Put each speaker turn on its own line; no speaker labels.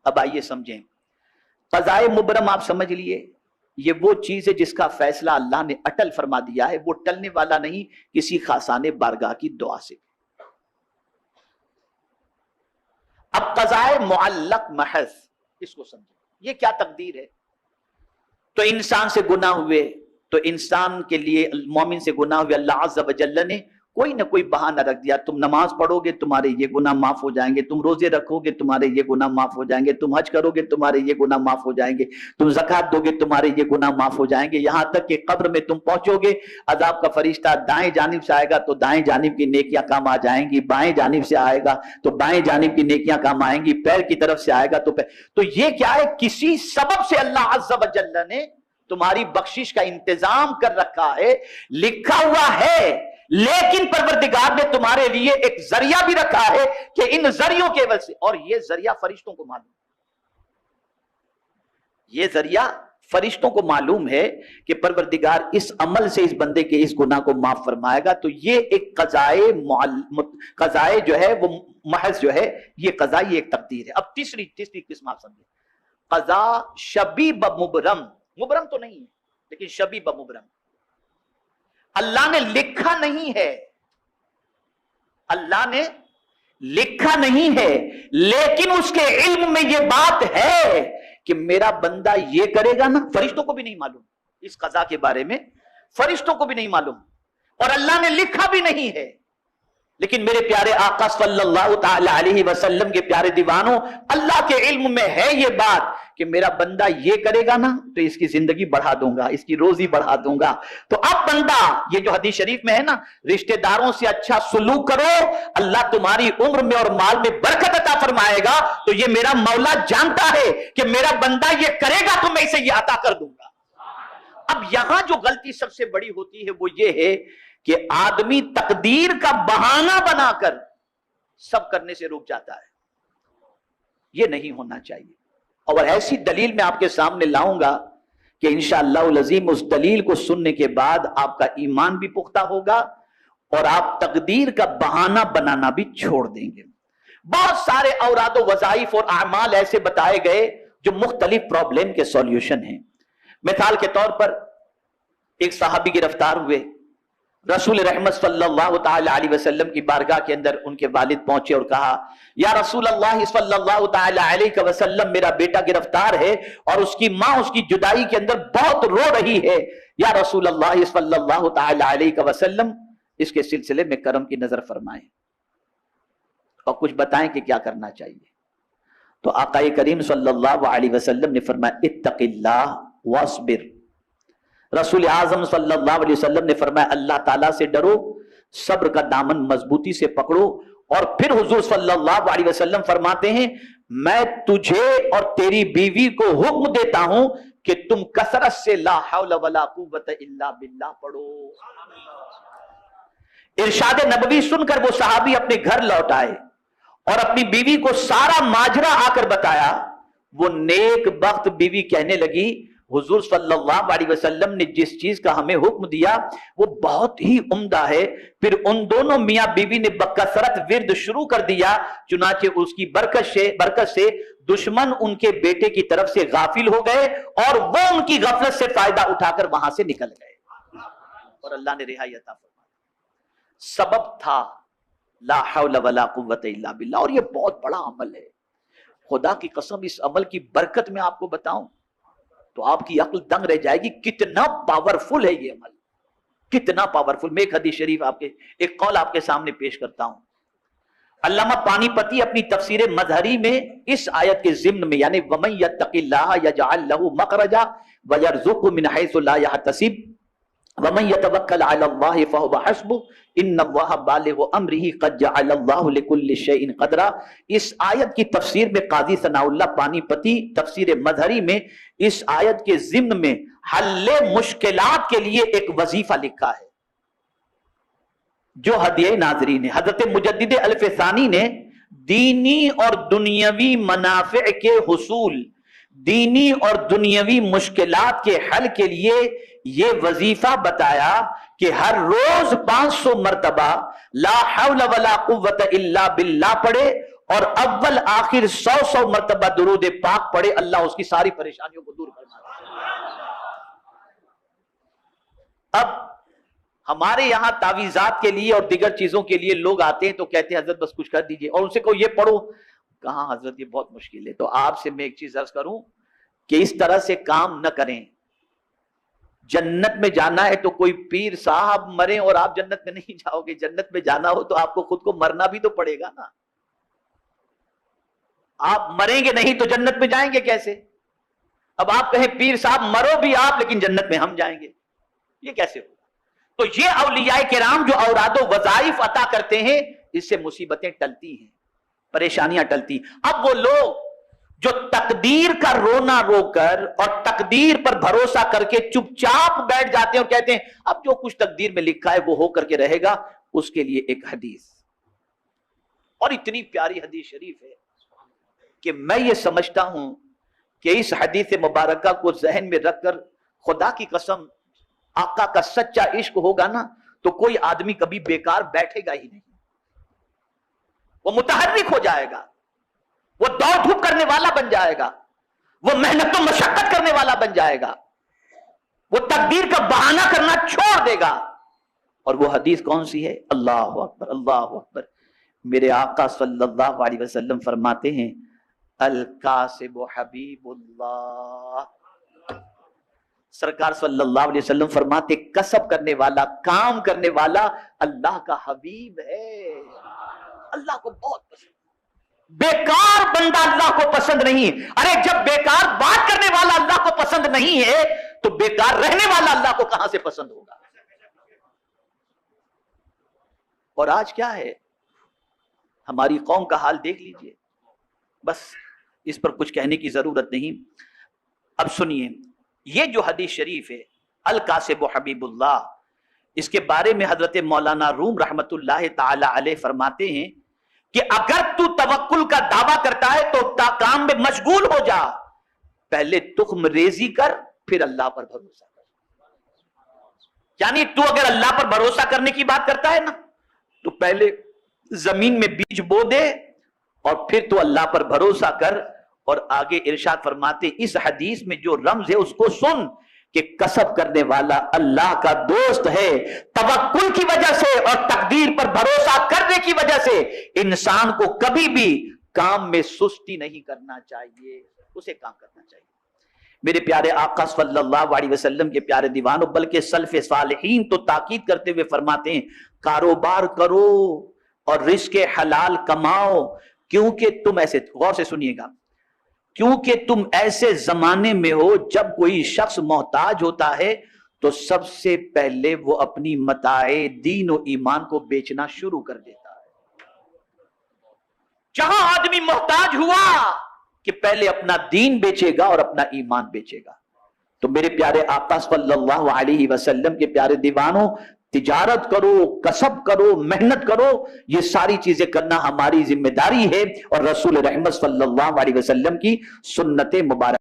اب آئیے سمجھیں، قضائے مبرم آپ سمجھ لیے، یہ وہ چیز ہے جس کا فیصلہ اللہ نے اٹل فرما دیا ہے، وہ ٹلنے والا نہیں کسی خاصان بارگاہ کی دعا سے۔ اب قضائے معلق محض، اس کو سمجھیں، یہ کیا تقدیر ہے؟ تو انسان سے گناہ ہوئے، تو انسان کے لیے، مومن سے گناہ ہوئے، اللہ عز و جل نے کوئی نہ کوئی بہانہ رکھ دیا، تم نماز پڑھو گے تمہارے یہ گناہ معاف ہو جائیں گے، تم روزے رکھو گے تمہارے یہ گناہ معاف ہو جائیں گے، تم حج کرو گے تمہارے یہ گناہ معاف ہو جائیں گے، تم زکوٰۃ دو گے تمہارے یہ گناہ معاف ہو جائیں گے، یہاں تک کہ قبر میں تم پہنچو گے، عذاب کا فرشتہ دائیں جانب سے آئے گا تو دائیں جانب کی نیکیاں کام آ جائیں گی، بائیں جانب سے آئے گا تو بائیں جانب کی نیکیاں کام آئیں گی، پیر کی طرف سے آئے گا تو پیر۔ تو یہ کیا ہے؟ کسی سبب سے اللہ عز و جل نے تمہاری بخشش کا انتظام کر رکھا ہے، لکھا ہوا ہے، لیکن پروردگار نے تمہارے لیے ایک ذریعہ بھی رکھا ہے کہ ان ذریعوں کے وجہ سے، اور یہ ذریعہ فرشتوں کو معلوم، یہ ذریعہ فرشتوں کو معلوم ہے کہ پروردگار اس عمل سے اس بندے کے اس گناہ کو معاف فرمائے گا۔ تو یہ ایک قضائے جو ہے وہ محض جو ہے، یہ قضاء، یہ ایک تقدیر ہے۔ اب تیسری قسم آپ سمجھیں، قضاء شبیب مبرم، مبرم تو نہیں ہے لیکن شبیب مبرم، اللہ نے لکھا نہیں ہے، اللہ نے لکھا نہیں ہے لیکن اس کے علم میں یہ بات ہے کہ میرا بندہ یہ کرے گا نا، فرشتوں کو بھی نہیں معلوم اس قضاء کے بارے میں، فرشتوں کو بھی نہیں معلوم اور اللہ نے لکھا بھی نہیں ہے، لیکن میرے پیارے آقا صلی اللہ تعالی علیہ وسلم کے پیارے دیوانوں، اللہ کے علم میں ہے یہ بات کہ میرا بندہ یہ کرے گا نا تو اس کی زندگی بڑھا دوں گا، اس کی روزی بڑھا دوں گا۔ تو اب بندہ، یہ جو حدیث شریف میں ہے نا، رشتہ داروں سے اچھا سلوک کرو، اللہ تمہاری عمر میں اور مال میں برکت عطا فرمائے گا، تو یہ میرا مولا جانتا ہے کہ میرا بندہ یہ کرے گا تو میں اسے یہ عطا کر دوں گا۔ اب یہاں جو غلطی سب سے بڑی ہوتی ہے وہ یہ ہے کہ آدمی تقدیر کا بہانہ بنا کر سب کرنے سے رک جاتا ہے، یہ نہیں ہونا چاہیے۔ اور ایسی دلیل میں آپ کے سامنے لاؤں گا کہ انشاءاللہ العظیم اس دلیل کو سننے کے بعد آپ کا ایمان بھی پختہ ہوگا اور آپ تقدیر کا بہانہ بنانا بھی چھوڑ دیں گے۔ بہت سارے اوراد و وظائف اور اعمال ایسے بتائے گئے جو مختلف پرابلم کے سولوشن ہیں۔ مثال کے طور پر ایک صحابی گرفتار ہوئے، رسول رحمت صلی اللہ تعالی علیہ وسلم کی بارگاہ کے اندر ان کے والد پہنچے اور کہا، یا رسول اللہ صلی اللہ تعالی علیہ وسلم، میرا بیٹا گرفتار ہے اور اس کی ماں اس کی جدائی کے اندر بہت رو رہی ہے، یا رسول اللہ صلی اللہ تعالی علیہ وسلم اس کے سلسلے میں کرم کی نظر فرمائیں اور کچھ بتائیں کہ کیا کرنا چاہیے۔ تو آقا کریم صلی اللہ علیہ وسلم نے فرمایا، اتق اللہ واصبر۔ رسول اعظم صلی اللہ علیہ وسلم نے فرمایا، اللہ تعالیٰ سے ڈرو، صبر کا دامن مضبوطی سے پکڑو۔ اور پھر حضور صلی اللہ علیہ وسلم فرماتے ہیں، میں تجھے اور تیری بیوی کو حکم دیتا ہوں کہ تم کثرت سے لا حول ولا قوت الا باللہ پڑھو۔ ارشاد نبوی سن کر وہ صحابی اپنے گھر لوٹ آئے اور اپنی بیوی کو سارا ماجرا آ کر بتایا۔ وہ نیک بخت بیوی کہنے لگی، حضور صلی اللہ علیہ وسلم نے جس چیز کا ہمیں حکم دیا وہ بہت ہی عمدہ ہے۔ پھر ان دونوں میاں بیوی نے بکثرت ورد شروع کر دیا، چنانچہ اس کی برکت سے دشمن ان کے بیٹے کی طرف سے غافل ہو گئے اور وہ ان کی غفلت سے فائدہ اٹھا کر وہاں سے نکل گئے اور اللہ نے رہائی عطا فرمائی۔ سبب تھا لا حول ولا قوت الا باللہ، اور یہ بہت بڑا عمل ہے۔ خدا کی قسم اس عمل کی برکت میں آپ کو بتاؤں تو آپ کی عقل دنگ رہ جائے گی، کتنا پاورفل ہے یہ عمل، کتنا پاورفل۔ میں ایک حدیث شریف ایک قول آپ کے سامنے پیش کرتا ہوں۔ علامہ پانی پتی اپنی تفسیر مظہری میں اس آیت کے ضمن میں، یعنی وَمَن يَتَّقِ اللَّهَ يَجْعَل لَّهُ مَخْرَجًا وَيَرْزُقْهُ مِنْ حَيْثُ لَا يَحْتَسِبُ وَمَن يَتَوَكَّلْ عَلَى اللَّهِ فَهُوَ حَسْبُهُ إِنَّ اللَّهَ بَالِغُ أَمْرِهِ قَدْ جَعَلَ اللَّهُ لِكُلِّ شَيْءٍ قَدْرًا۔ اس آیت کی تفسیر میں قاضی ثناء اللہ پانی پتی تفسیر مظہری میں اس آیت کے ضمن میں حل مشکلات کے لیے ایک وظیفہ لکھا ہے جو ہدیہ ناظرین ہے۔ حضرت مجدد الف ثانی نے دینی اور دنیاوی منافع کے حصول، دینی اور دنیاوی مشکلات کے حل کے لیے یہ وظیفہ بتایا کہ ہر روز 500 مرتبہ لا حول ولا قوت الا باللہ پڑھے اور اول آخر 100 مرتبہ درود پاک پڑھے، اللہ اس کی ساری پریشانیوں کو دور فرما دے۔ اب ہمارے یہاں تعویذات کے لیے اور دیگر چیزوں کے لیے لوگ آتے ہیں تو کہتے ہیں حضرت بس کچھ کر دیجئے، اور ان سے کہو یہ پڑھو، کہاں حضرت یہ بہت مشکل ہے۔ تو آپ سے میں ایک چیز عرض کروں کہ اس طرح سے کام نہ کریں۔ جنت میں جانا ہے تو کوئی پیر صاحب مرے اور آپ جنت میں نہیں جاؤ گے، جنت میں جانا ہو تو آپ کو خود کو مرنا بھی تو پڑے گا نا۔ آپ مریں گے نہیں تو جنت میں جائیں گے کیسے؟ اب آپ کہیں پیر صاحب مرو بھی آپ لیکن جنت میں ہم جائیں گے، یہ کیسے ہوگا؟ تو یہ اولیاء کرام جو اوراد و وظائف عطا کرتے ہیں، اس سے مصیبتیں ٹلتی ہیں، پریشانیاں ٹلتی۔ اب وہ لوگ جو تقدیر کا رونا رو کر اور تقدیر پر بھروسہ کر کے چپ چاپ بیٹھ جاتے ہیں اور کہتے ہیں اب جو کچھ تقدیر میں لکھا ہے وہ ہو کر کے رہے گا، اس کے لیے ایک حدیث، اور اتنی پیاری حدیث شریف ہے کہ میں یہ سمجھتا ہوں کہ اس حدیث مبارکہ کو ذہن میں رکھ کر خدا کی قسم آقا کا سچا عشق ہوگا نا تو کوئی آدمی کبھی بیکار بیٹھے گا ہی نہیں، وہ متحرک ہو جائے گا، وہ دوڑ دھوپ کرنے والا بن جائے گا، وہ محنت و مشقت کرنے والا بن جائے گا، وہ تقدیر کا بہانہ کرنا چھوڑ دے گا۔ اور وہ حدیث کون سی ہے؟ اللہ اکبر اللہ اکبر۔ میرے آقا صلی اللہ علیہ وسلم فرماتے ہیں الکاسب حبیب اللہ۔ سرکار صلی اللہ علیہ وسلم فرماتے کسب کرنے والا، کام کرنے والا اللہ کا حبیب ہے، اللہ کو بہت پسند۔ بیکار بندہ اللہ کو پسند نہیں۔ ارے جب بیکار بات کرنے والا اللہ کو پسند نہیں ہے تو بیکار رہنے والا اللہ کو کہاں سے پسند ہوگا؟ اور آج کیا ہے؟ ہماری قوم کا حال دیکھ لیجئے، بس اس پر کچھ کہنے کی ضرورت نہیں۔ اب سنیے، یہ جو حدیث شریف ہے الکاسب حبیب اللہ، اس کے بارے میں حضرت مولانا روم رحمت اللہ تعالی علیہ فرماتے ہیں کہ اگر تو توکل کا دعویٰ کرتا ہے تو کام میں مشغول ہو جا، پہلے تخم ریزی کر پھر اللہ پر بھروسہ کر۔ یعنی تو اگر اللہ پر بھروسہ کرنے کی بات کرتا ہے نا تو پہلے زمین میں بیج بو دے اور پھر تو اللہ پر بھروسہ کر۔ اور آگے ارشاد فرماتے اس حدیث میں جو رمز ہے اس کو سن کہ کسب کرنے والا اللہ کا دوست ہے۔ توکل کی وجہ سے اور تقدیر پر بھروسہ کرنے کی وجہ سے انسان کو کبھی بھی کام میں سستی نہیں کرنا چاہیے، اسے کام کرنا چاہیے۔ میرے پیارے آقا صلی اللہ علیہ وسلم کے پیارے دیوانوں، بلکہ سلف صالحین تو تاکید کرتے ہوئے فرماتے ہیں کاروبار کرو اور رزق حلال کماؤ، کیونکہ تم ایسے، غور سے سنیے گا، کیونکہ تم ایسے زمانے میں ہو جب کوئی شخص محتاج ہوتا ہے تو سب سے پہلے وہ اپنی متاع دین و ایمان کو بیچنا شروع کر دیتا ہے۔ جہاں آدمی محتاج ہوا کہ پہلے اپنا دین بیچے گا اور اپنا ایمان بیچے گا۔ تو میرے پیارے آقا صلی اللہ علیہ وسلم کے پیارے دیوانوں، تجارت کرو، کسب کرو، محنت کرو، یہ ساری چیزیں کرنا ہماری ذمہ داری ہے اور رسول رحمت صلی اللہ علیہ وسلم کی سنت مبارک